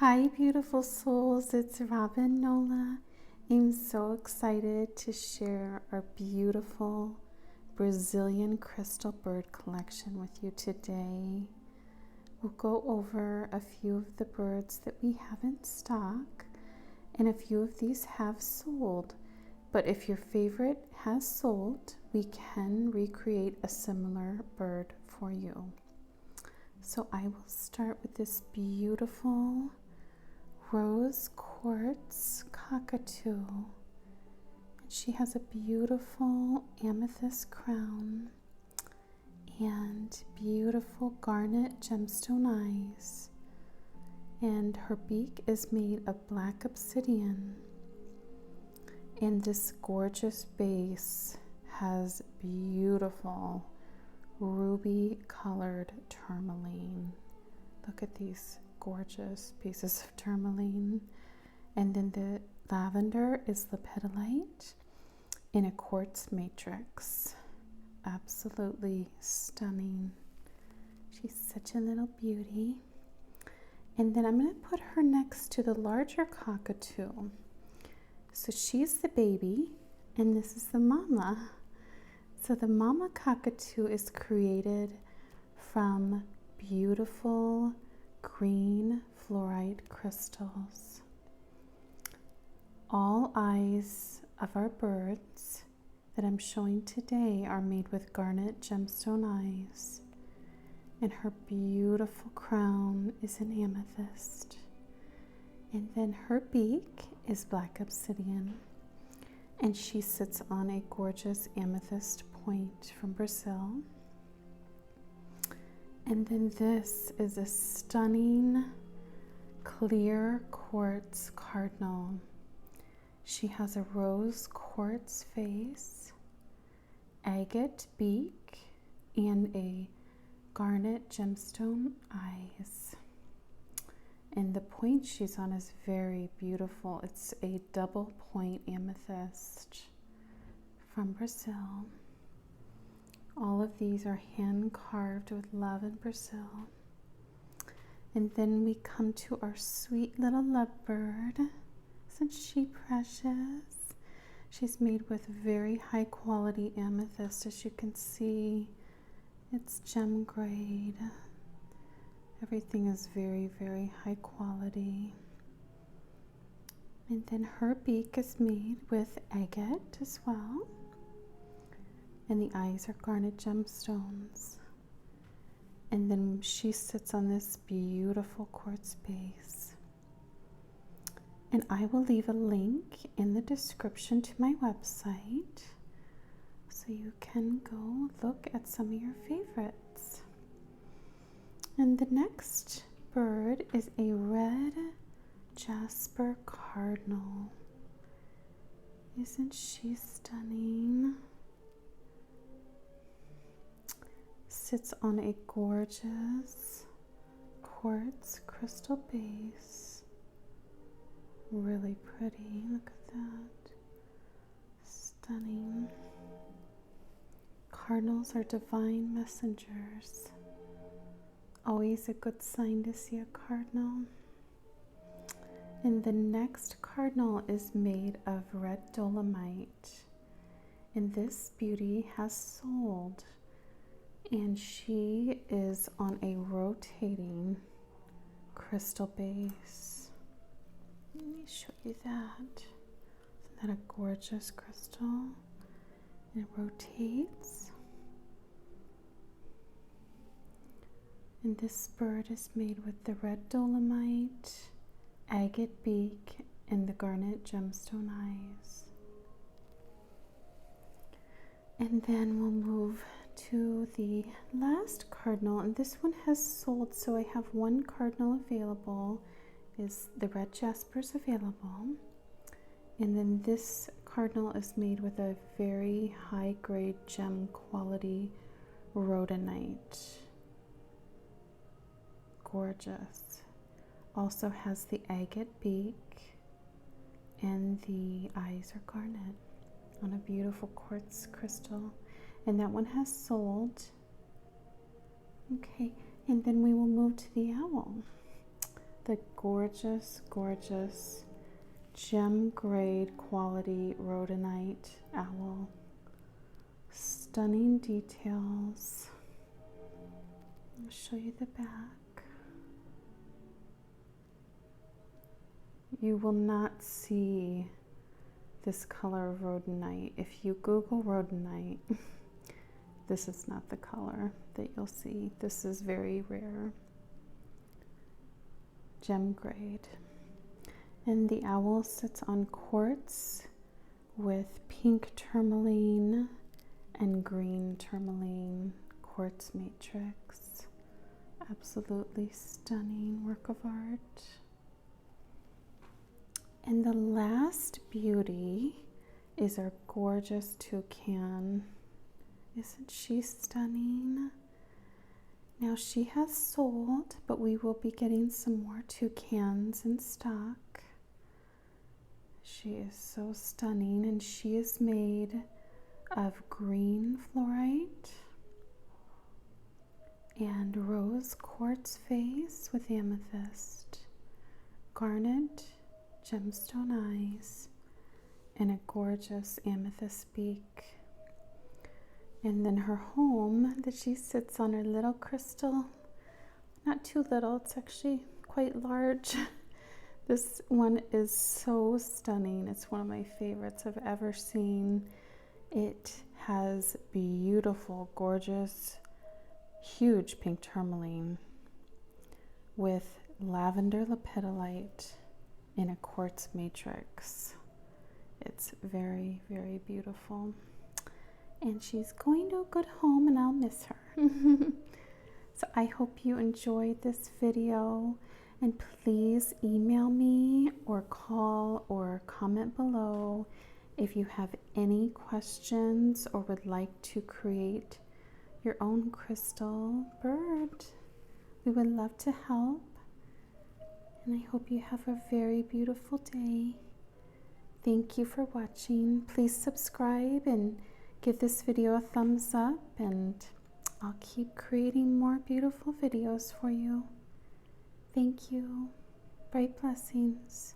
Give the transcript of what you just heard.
Hi, beautiful souls. It's Robin Nola. I'm so excited to share our beautiful Brazilian crystal bird collection with you today. We'll go over a few of the birds that we have in stock, and a few of these have sold. But if your favorite has sold, we can recreate a similar bird for you. So I will start with this beautiful rose quartz cockatoo. And she has a beautiful amethyst crown and beautiful garnet gemstone eyes. And her beak is made of black obsidian. And this gorgeous base has beautiful ruby colored tourmaline. Look at these gorgeous pieces of tourmaline. And then the lavender is lepidolite in a quartz matrix. Absolutely stunning. She's such a little beauty. And then I'm going to put her next to the larger cockatoo. So she's the baby and this is the mama. So the mama cockatoo is created from beautiful green fluorite crystals. All eyes of our birds that I'm showing today are made with garnet gemstone eyes, and her beautiful crown is an amethyst, and then her beak is black obsidian, and she sits on a gorgeous amethyst point from Brazil. And then this is a stunning clear quartz cardinal. She has a rose quartz face, agate beak, and a garnet gemstone eyes. And the point she's on is very beautiful. It's a double point amethyst from Brazil. All of these are hand carved with love in Brazil. And then we come to our sweet little lovebird. Isn't she precious? She's made with very high quality amethyst. As you can see, it's gem grade. Everything is very, very high quality. And then her beak is made with agate as well. And the eyes are garnet gemstones. And then she sits on this beautiful quartz base. And I will leave a link in the description to my website so you can go look at some of your favorites. And the next bird is a red jasper cardinal. Isn't she stunning? Sits on a gorgeous quartz crystal base. Really pretty. Look at that. Stunning. Cardinals are divine messengers. Always a good sign to see a cardinal. And the next cardinal is made of red dolomite. And this beauty has sold. And she is on a rotating crystal base. Let me show you that. Isn't that a gorgeous crystal? And it rotates. And this bird is made with the red dolomite, agate beak, and the garnet gemstone eyes. And then we'll move to the last cardinal, and this one has sold, so I have one cardinal available. Is the red jaspers available, and then this cardinal is made with a very high grade gem quality rhodonite. Gorgeous. Also has the agate beak, and the eyes are garnet on a beautiful quartz crystal. And that one has sold. Okay, and then we will move to the owl. the gorgeous, gorgeous gem grade quality rhodonite owl. Stunning details. I'll show you the back. You will not see this color of rhodonite. If you Google rhodonite, this is not the color that you'll see. This is very rare. Gem grade. And the owl sits on quartz with pink tourmaline and green tourmaline quartz matrix. Absolutely stunning work of art. And the last beauty is our gorgeous toucan. Isn't she stunning? Now she has sold, but we will be getting some more toucans in stock. She is so stunning, and she is made of green fluorite and rose quartz face with amethyst, garnet gemstone eyes, and a gorgeous amethyst beak. And then her home that she sits on, her little crystal, not too little, it's actually quite large. This one is so stunning. It's one of my favorites I've ever seen. It has beautiful, gorgeous, huge pink tourmaline with lavender lepidolite in a quartz matrix. It's very, very beautiful. And she's going to a good home, and I'll miss her. So I hope you enjoyed this video, and please email me or call or comment below if you have any questions or would like to create your own crystal bird. We would love to help. And I hope you have a very beautiful day. Thank you for watching. Please subscribe and give this video a thumbs up, and I'll keep creating more beautiful videos for you. Thank you. Bright blessings.